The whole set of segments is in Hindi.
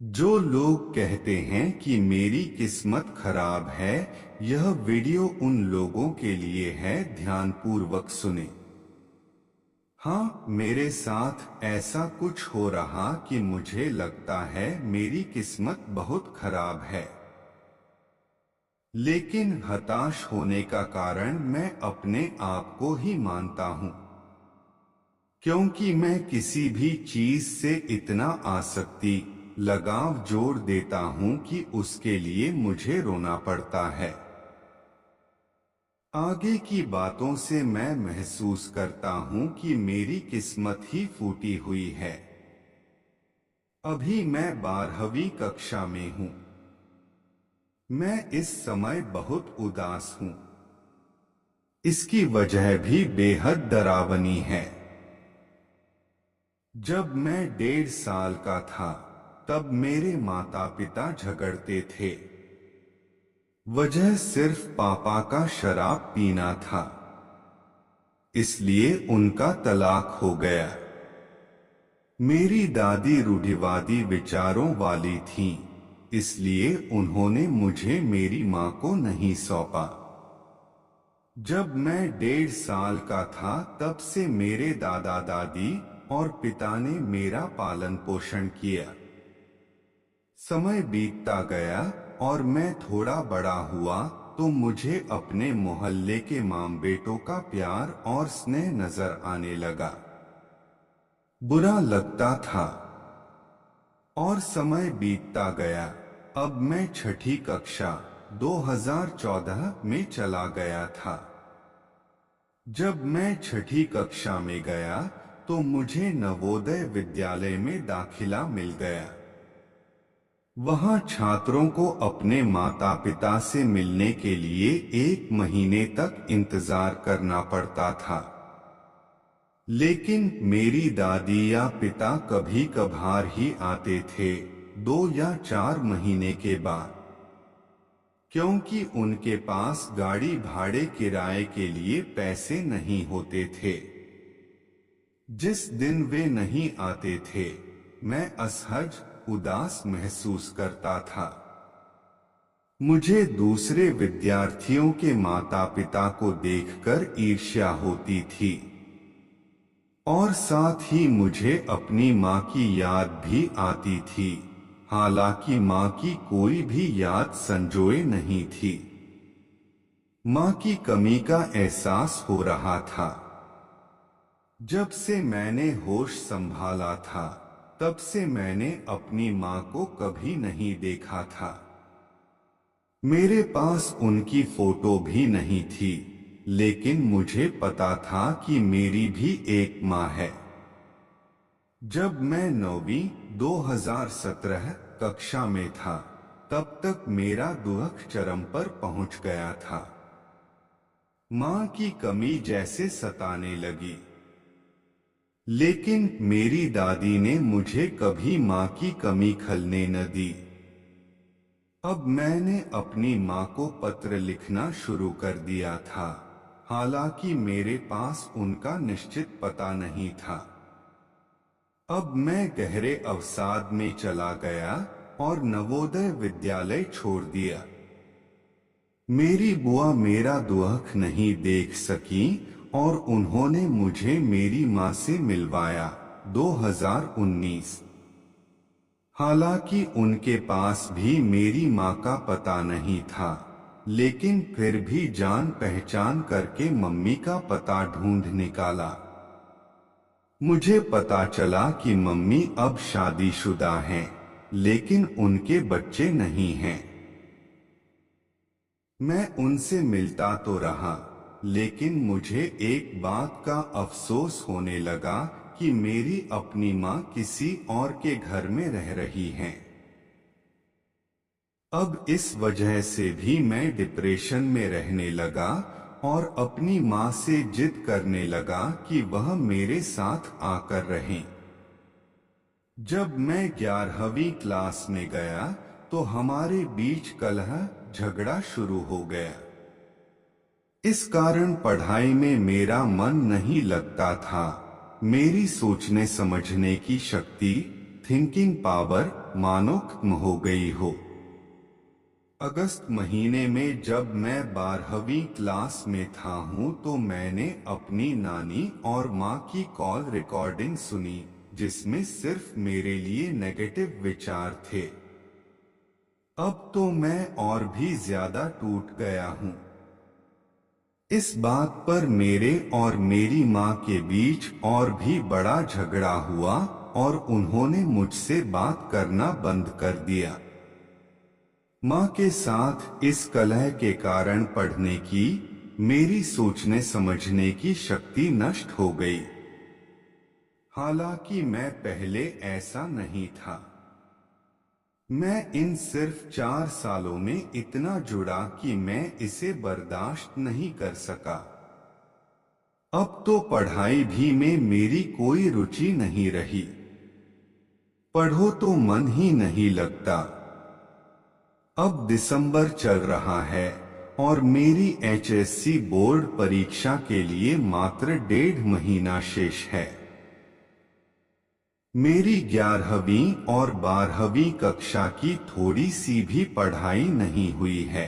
जो लोग कहते हैं कि मेरी किस्मत खराब है, यह वीडियो उन लोगों के लिए है, ध्यानपूर्वक सुने। हाँ, मेरे साथ ऐसा कुछ हो रहा कि मुझे लगता है मेरी किस्मत बहुत खराब है। लेकिन हताश होने का कारण मैं अपने आप को ही मानता हूँ, क्योंकि मैं किसी भी चीज से इतना आसक्ति लगाव जोड़ देता हूं कि उसके लिए मुझे रोना पड़ता है। आगे की बातों से मैं महसूस करता हूं कि मेरी किस्मत ही फूटी हुई है। अभी मैं 12वीं कक्षा में हूं। मैं इस समय बहुत उदास हूं। इसकी वजह भी बेहद डरावनी है। जब मैं 1.5 साल का था, तब मेरे माता पिता झगड़ते थे। वजह सिर्फ पापा का शराब पीना था, इसलिए उनका तलाक हो गया। मेरी दादी रूढ़िवादी विचारों वाली थीं, इसलिए उन्होंने मुझे मेरी मां को नहीं सौंपा। जब मैं 1.5 साल का था, तब से मेरे दादा दादी और पिता ने मेरा पालन पोषण किया। समय बीतता गया और मैं थोड़ा बड़ा हुआ तो मुझे अपने मोहल्ले के माँ बेटों का प्यार और स्नेह नजर आने लगा। बुरा लगता था। और समय बीतता गया। अब मैं 6ठी कक्षा 2014 में चला गया था। जब मैं 6ठी कक्षा में गया तो मुझे नवोदय विद्यालय में दाखिला मिल गया। वहां छात्रों को अपने माता पिता से मिलने के लिए 1 महीने तक इंतजार करना पड़ता था। लेकिन मेरी दादी या पिता कभी कभार ही आते थे, 2 या 4 महीने के बाद, क्योंकि उनके पास गाड़ी भाड़े किराए के लिए पैसे नहीं होते थे। जिस दिन वे नहीं आते थे, मैं असहज, उदास महसूस करता था। मुझे दूसरे विद्यार्थियों के माता पिता को देखकर ईर्ष्या होती थी। और साथ ही मुझे अपनी माँ की याद भी आती थी, हालांकि माँ की कोई भी याद संजोए नहीं थी। माँ की कमी का एहसास हो रहा था। जब से मैंने होश संभाला था, तब से मैंने अपनी माँ को कभी नहीं देखा था। मेरे पास उनकी फोटो भी नहीं थी, लेकिन मुझे पता था कि मेरी भी एक माँ है। जब मैं 9वीं 2017 कक्षा में था, तब तक मेरा दुख चरम पर पहुंच गया था। माँ की कमी जैसे सताने लगी। लेकिन मेरी दादी ने मुझे कभी माँ की कमी खलने न दी। अब मैंने अपनी माँ को पत्र लिखना शुरू कर दिया था, हालांकि मेरे पास उनका निश्चित पता नहीं था। अब मैं गहरे अवसाद में चला गया और नवोदय विद्यालय छोड़ दिया। मेरी बुआ मेरा दुख नहीं देख सकी और उन्होंने मुझे मेरी माँ से मिलवाया। 2019। हालांकि उनके पास भी मेरी माँ का पता नहीं था, लेकिन फिर भी जान पहचान करके मम्मी का पता ढूंढ निकाला। मुझे पता चला कि मम्मी अब शादीशुदा हैं, लेकिन उनके बच्चे नहीं हैं। मैं उनसे मिलता तो रहा, लेकिन मुझे एक बात का अफसोस होने लगा कि मेरी अपनी माँ किसी और के घर में रह रही हैं। अब इस वजह से भी मैं डिप्रेशन में रहने लगा और अपनी माँ से जिद करने लगा कि वह मेरे साथ आकर रहें। जब मैं 11वीं क्लास में गया तो हमारे बीच कलह झगड़ा शुरू हो गया। इस कारण पढ़ाई में मेरा मन नहीं लगता था। मेरी सोचने समझने की शक्ति, थिंकिंग पावर मानो खत्म हो गई हो। अगस्त महीने में जब मैं 12वीं क्लास में था तो मैंने अपनी नानी और माँ की कॉल रिकॉर्डिंग सुनी, जिसमें सिर्फ मेरे लिए नेगेटिव विचार थे। अब तो मैं और भी ज्यादा टूट गया हूँ। इस बात पर मेरे और मेरी माँ के बीच और भी बड़ा झगड़ा हुआ और उन्होंने मुझसे बात करना बंद कर दिया। माँ के साथ इस कलह के कारण पढ़ने की, मेरी सोचने समझने की शक्ति नष्ट हो गई। हालांकि मैं पहले ऐसा नहीं था। मैं इन सिर्फ 4 सालों में इतना जुड़ा कि मैं इसे बर्दाश्त नहीं कर सका। अब तो पढ़ाई भी में मेरी कोई रुचि नहीं रही। पढ़ो तो मन ही नहीं लगता। अब दिसंबर चल रहा है और मेरी HSC बोर्ड परीक्षा के लिए मात्र 1.5 महीना शेष है। मेरी 11वीं और 12वीं कक्षा की थोड़ी सी भी पढ़ाई नहीं हुई है।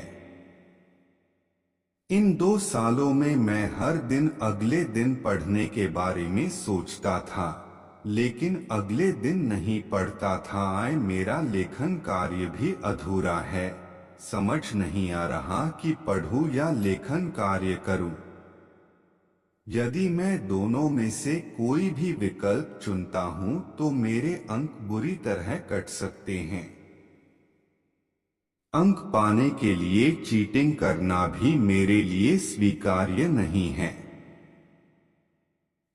इन 2 सालों में मैं हर दिन अगले दिन पढ़ने के बारे में सोचता था, लेकिन अगले दिन नहीं पढ़ता था। मेरा लेखन कार्य भी अधूरा है। समझ नहीं आ रहा कि पढ़ूं या लेखन कार्य करूं। यदि मैं दोनों में से कोई भी विकल्प चुनता हूं तो मेरे अंक बुरी तरह कट सकते हैं। अंक पाने के लिए चीटिंग करना भी मेरे लिए स्वीकार्य नहीं है।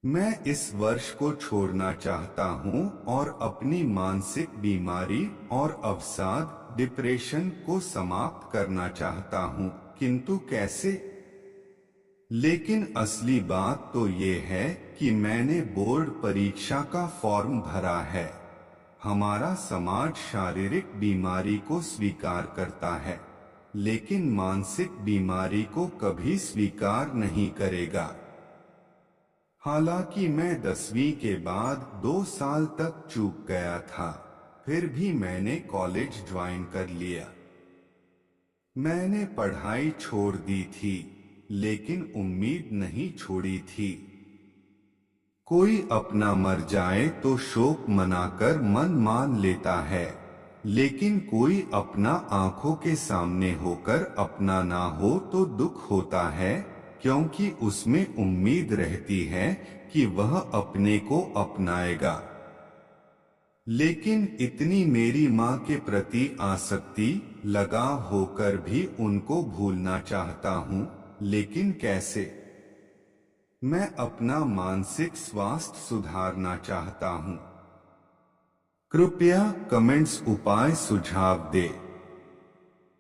मैं इस वर्ष को छोड़ना चाहता हूं और अपनी मानसिक बीमारी और अवसाद, डिप्रेशन को समाप्त करना चाहता हूं, किंतु कैसे? लेकिन असली बात तो ये है कि मैंने बोर्ड परीक्षा का फॉर्म भरा है। हमारा समाज शारीरिक बीमारी को स्वीकार करता है, लेकिन मानसिक बीमारी को कभी स्वीकार नहीं करेगा। हालांकि मैं 10वीं के बाद 2 साल तक चूक गया था, फिर भी मैंने कॉलेज ज्वाइन कर लिया। मैंने पढ़ाई छोड़ दी थी, लेकिन उम्मीद नहीं छोड़ी थी। कोई अपना मर जाए तो शोक मनाकर मन मान लेता है, लेकिन कोई अपना आंखों के सामने होकर अपना ना हो तो दुख होता है, क्योंकि उसमें उम्मीद रहती है कि वह अपने को अपनाएगा। लेकिन इतनी मेरी माँ के प्रति आसक्ति, लगाव होकर भी उनको भूलना चाहता हूँ, लेकिन कैसे? मैं अपना मानसिक स्वास्थ्य सुधारना चाहता हूँ। कृपया कमेंट्स उपाय सुझाव दें।